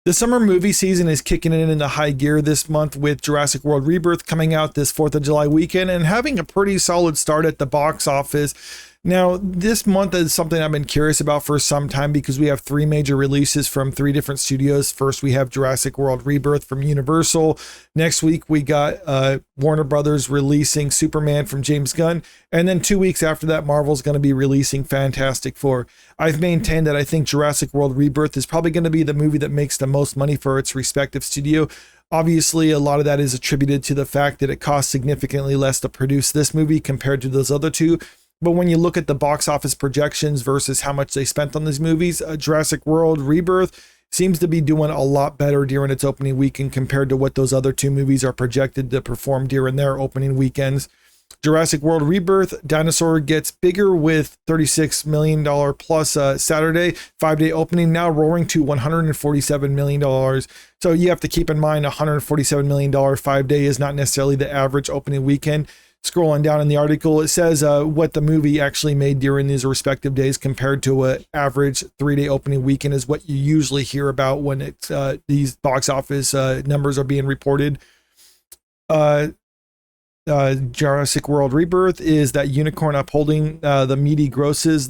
The summer movie season is kicking in the high gear this month with Jurassic World Rebirth coming out this 4th of July weekend and having a pretty solid start at the box office. Now, this month is something I've been curious about for some time because we have 3 major releases from 3 different studios. First, we have Jurassic World Rebirth from Universal. Next week, we got Warner Brothers releasing Superman from James Gunn. And then 2 weeks after that, Marvel's going to be releasing Fantastic Four. I've maintained that I think Jurassic World Rebirth is probably going to be the movie that makes the most money for its respective studio. Obviously, a lot of that is attributed to the fact that it costs significantly less to produce this movie compared to those other 2. But when you look at the box office projections versus how much they spent on these movies, Jurassic World Rebirth seems to be doing a lot better during its opening weekend compared to what those other 2 movies are projected to perform during their opening weekends. Jurassic World Rebirth, Dinosaur gets bigger with $36 million plus Saturday 5-day opening, now roaring to $147 million. So you have to keep in mind $147 million 5-day is not necessarily the average opening weekend. Scrolling down in the article, it says what the movie actually made during these respective days compared to an average 3-day opening weekend is what you usually hear about when it's these box office numbers are being reported. Jurassic World Rebirth is that unicorn upholding the meaty grosses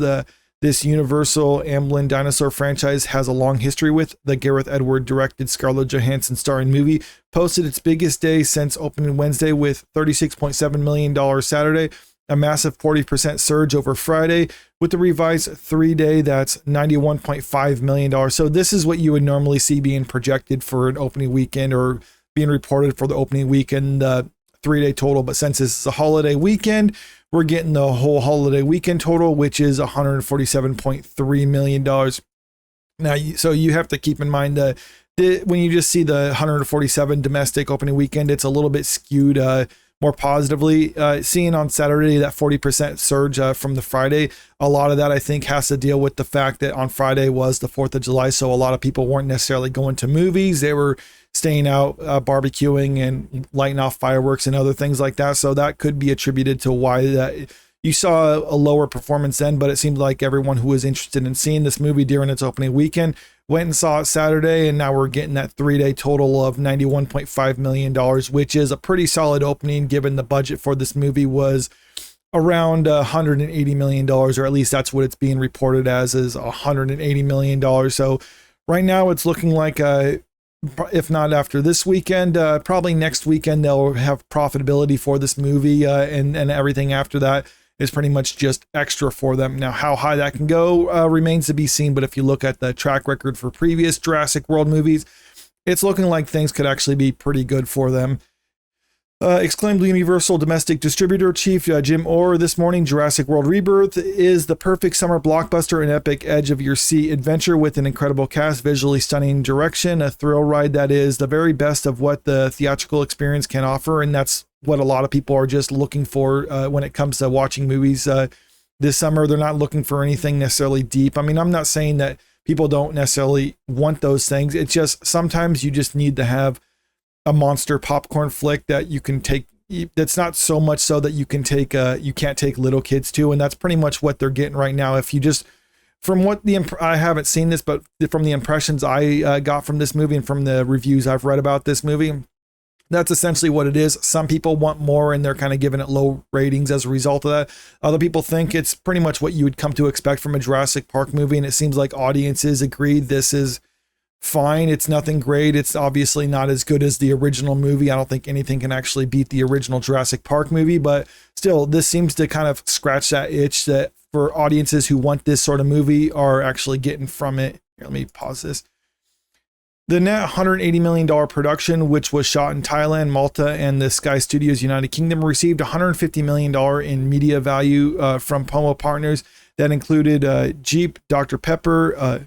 this Universal Amblin Dinosaur franchise has a long history with. The Gareth Edward directed Scarlett Johansson starring movie posted its biggest day since opening Wednesday with $36.7 million Saturday, a massive 40% surge over Friday with the revised 3-day that's $91.5 million. So this is what you would normally see being projected for an opening weekend or being reported for the opening weekend 3-day total. But since this is a holiday weekend, we're getting the whole holiday weekend total, which is $147.3 million. Now, so you have to keep in mind that when you just see the 147 domestic opening weekend, it's a little bit skewed more positively. Seeing on Saturday that 40% surge from the Friday, a lot of that I think has to deal with the fact that on Friday was the 4th of July, so a lot of people weren't necessarily going to movies. They were staying out barbecuing and lighting off fireworks and other things like that. So that could be attributed to why that you saw a lower performance then, but it seemed like everyone who was interested in seeing this movie during its opening weekend went and saw it Saturday, and now we're getting that 3-day total of $91.5 million, which is a pretty solid opening given the budget for this movie was around $180 million, or at least that's what it's being reported as, is $180 million. So right now it's looking like if not after this weekend, probably next weekend they'll have profitability for this movie, and everything after that is pretty much just extra for them. Now, how high that can go remains to be seen, but if you look at the track record for previous Jurassic World movies, it's looking like things could actually be pretty good for them. Exclaimed Universal domestic distributor chief Jim Orr this morning, Jurassic World Rebirth is the perfect summer blockbuster and epic edge of your seat adventure with an incredible cast, visually stunning direction, a thrill ride that is the very best of what the theatrical experience can offer. And that's what a lot of people are just looking for when it comes to watching movies this summer. They're not looking for anything necessarily deep. I mean, I'm not saying that people don't necessarily want those things. It's just sometimes you just need to have a monster popcorn flick that you can take. That's not so much so that you can take you can't take little kids to, and that's pretty much what they're getting right now. If you just, from what I haven't seen this, but from the impressions I got from this movie and from the reviews I've read about this movie, that's essentially what it is. Some people want more and they're kind of giving it low ratings as a result of that. Other people think it's pretty much what you would come to expect from a Jurassic Park movie, and it seems like audiences agree this is fine. It's nothing great. It's obviously not as good as the original movie. I don't think anything can actually beat the original Jurassic Park movie, but still, this seems to kind of scratch that itch that for audiences who want this sort of movie are actually getting from it. Here, let me pause this. The net $180 million production, which was shot in Thailand, Malta, and the Sky Studios United Kingdom, received $150 million in media value from Pomo partners. That included Jeep, Dr. Pepper,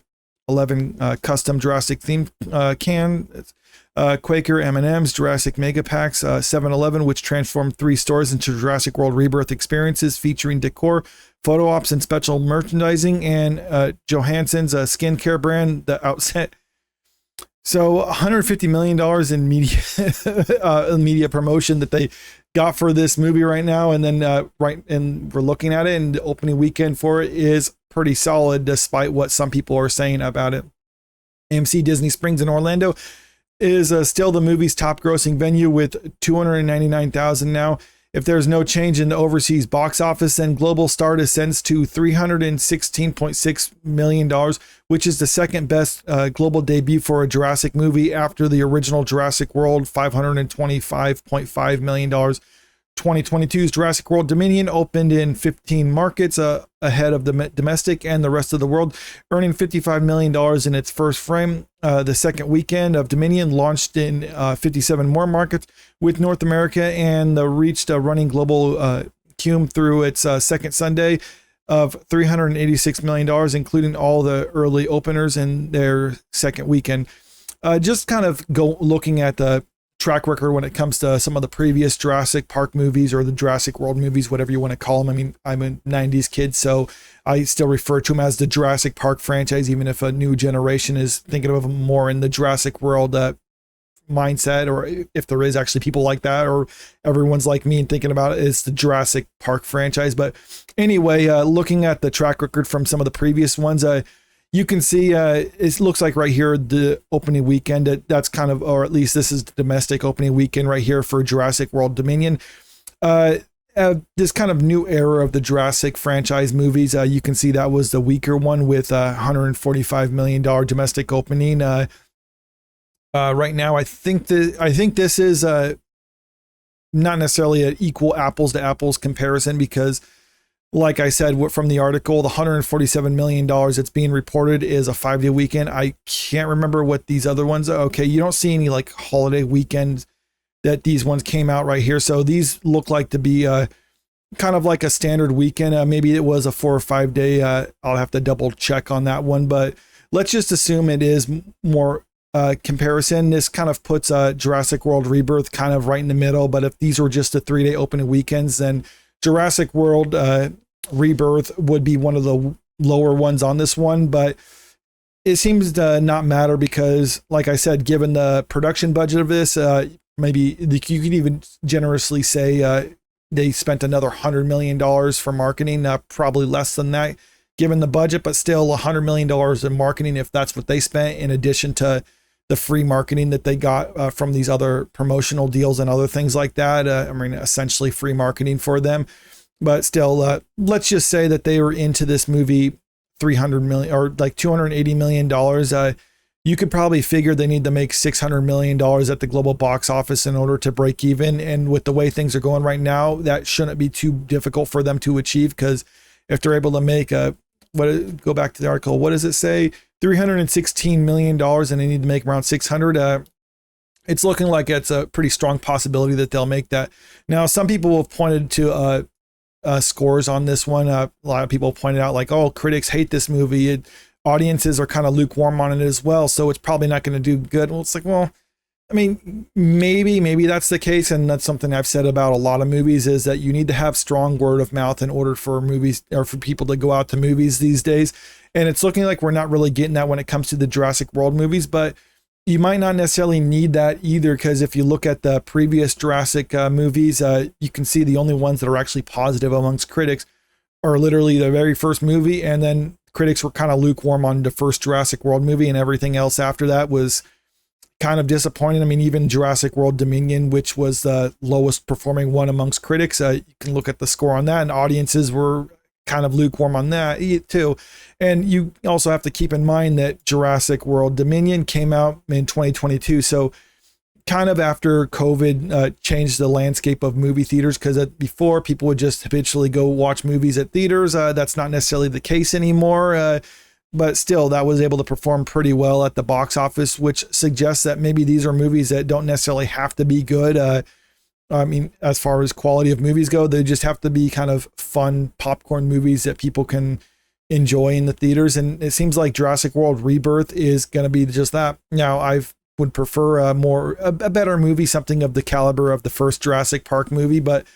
11 custom Jurassic themed cans, Quaker M&M's, Jurassic Mega Packs, 7-Eleven, which transformed 3 stores into Jurassic World Rebirth experiences featuring decor, photo ops, and special merchandising, and Johansson's skincare brand, The Outset. So $150 million in media promotion that they got for this movie right now, and then and we're looking at it, and the opening weekend for it is pretty solid despite what some people are saying about it. AMC Disney Springs in Orlando is still the movie's top grossing venue with 299,000 now. If there's no change in the overseas box office, then global start ascends to $316.6 million, which is the second best global debut for a Jurassic movie after the original Jurassic World, $525.5 million. 2022's Jurassic World Dominion opened in 15 markets ahead of the domestic and the rest of the world, earning $55 million in its first frame. The second weekend of Dominion launched in 57 more markets with North America, and reached a running global cume through its second Sunday of $386 million, including all the early openers in their second weekend. Just kind of looking at the track record when it comes to some of the previous Jurassic Park movies or the Jurassic World movies, whatever you want to call them. I mean, I'm a 90s kid, so I still refer to them as the Jurassic Park franchise, even if a new generation is thinking of them more in the Jurassic World mindset, or if there is actually people like that, or everyone's like me and thinking about it, it's the Jurassic Park franchise. But anyway, looking at the track record from some of the previous ones, you can see it looks like right here, the opening weekend, that's kind of, or at least this is the domestic opening weekend right here for Jurassic World Dominion. This kind of new era of the Jurassic franchise movies, you can see that was the weaker one with $145 million domestic opening. Right now, I think this is not necessarily an equal apples to apples comparison, because like I said, from the article, the $147 million that's being reported is a 5-day weekend. I can't remember what these other ones are. Okay, you don't see any like holiday weekends that these ones came out right here. So these look like to be kind of like a standard weekend. Maybe it was a 4 or 5 day. I'll have to double check on that one, but let's just assume it is more comparison. This kind of puts Jurassic World Rebirth kind of right in the middle. But if these were just the 3-day opening weekends, then Jurassic World Rebirth would be one of the lower ones on this one, but it seems to not matter because, like I said, given the production budget of this, maybe you could even generously say they spent another $100 million for marketing, probably less than that given the budget, but still $100 million in marketing if that's what they spent, in addition to the free marketing that they got from these other promotional deals and other things like that. I mean, essentially free marketing for them. But still, let's just say that they were into this movie $300 million or like $280 million. You could probably figure they need to make $600 million at the global box office in order to break even. And with the way things are going right now, that shouldn't be too difficult for them to achieve, because if they're able to make go back to the article, what does it say? $316 million, and they need to make around 600. It's looking like it's a pretty strong possibility that they'll make that. Now, some people have pointed to scores on this one. A lot of people pointed out like, oh, critics hate this movie. Audiences are kind of lukewarm on it as well, so it's probably not going to do good. Well, it's like, well, I mean, maybe that's the case, and that's something I've said about a lot of movies, is that you need to have strong word of mouth in order for movies, or for people to go out to movies these days. And it's looking like we're not really getting that when it comes to the Jurassic World movies, but you might not necessarily need that either, because if you look at the previous Jurassic movies, you can see the only ones that are actually positive amongst critics are literally the very first movie, and then critics were kind of lukewarm on the first Jurassic World movie, and everything else after that was kind of disappointing. I mean, even Jurassic World Dominion, which was the lowest performing one amongst critics, you can look at the score on that, and audiences were kind of lukewarm on that too. And you also have to keep in mind that Jurassic World Dominion came out in 2022, so kind of after COVID changed the landscape of movie theaters, because before people would just habitually go watch movies at theaters. That's not necessarily the case anymore, but still that was able to perform pretty well at the box office, which suggests that maybe these are movies that don't necessarily have to be good. I mean, as far as quality of movies go, they just have to be kind of fun popcorn movies that people can enjoy in the theaters. And it seems like Jurassic World Rebirth is going to be just that. Now, I would prefer a better movie, something of the caliber of the first Jurassic Park movie. But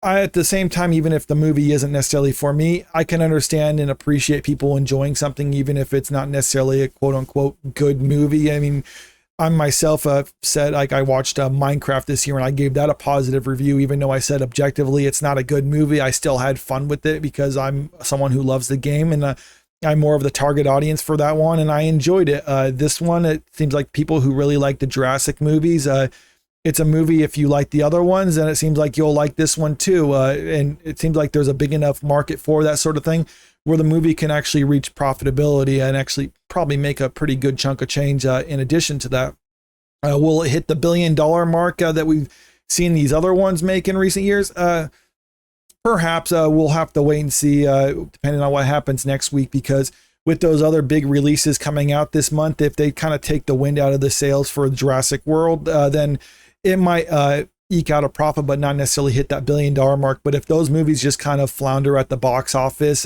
at the same time, even if the movie isn't necessarily for me, I can understand and appreciate people enjoying something, even if it's not necessarily a quote unquote good movie. I mean, I myself said, like, I watched Minecraft this year and I gave that a positive review, even though I said objectively it's not a good movie. I still had fun with it because I'm someone who loves the game, and I'm more of the target audience for that one, and I enjoyed it. This one, it seems like people who really like the Jurassic movies. It's a movie, if you like the other ones, and it seems like you'll like this one too. And it seems like there's a big enough market for that sort of thing where the movie can actually reach profitability and actually probably make a pretty good chunk of change. In addition to that, will it hit the $1 billion mark that we've seen these other ones make in recent years? Perhaps we'll have to wait and see, depending on what happens next week, because with those other big releases coming out this month, if they kind of take the wind out of the sails for Jurassic World, then it might eke out a profit, but not necessarily hit that $1 billion mark. But if those movies just kind of flounder at the box office,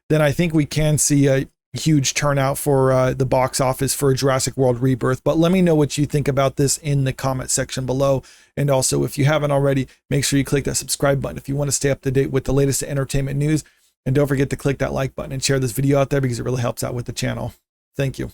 then I think we can see a huge turnout for the box office for Jurassic World Rebirth. But let me know what you think about this in the comment section below. And also, if you haven't already, make sure you click that subscribe button if you want to stay up to date with the latest entertainment news. And don't forget to click that like button and share this video out there because it really helps out with the channel. Thank you.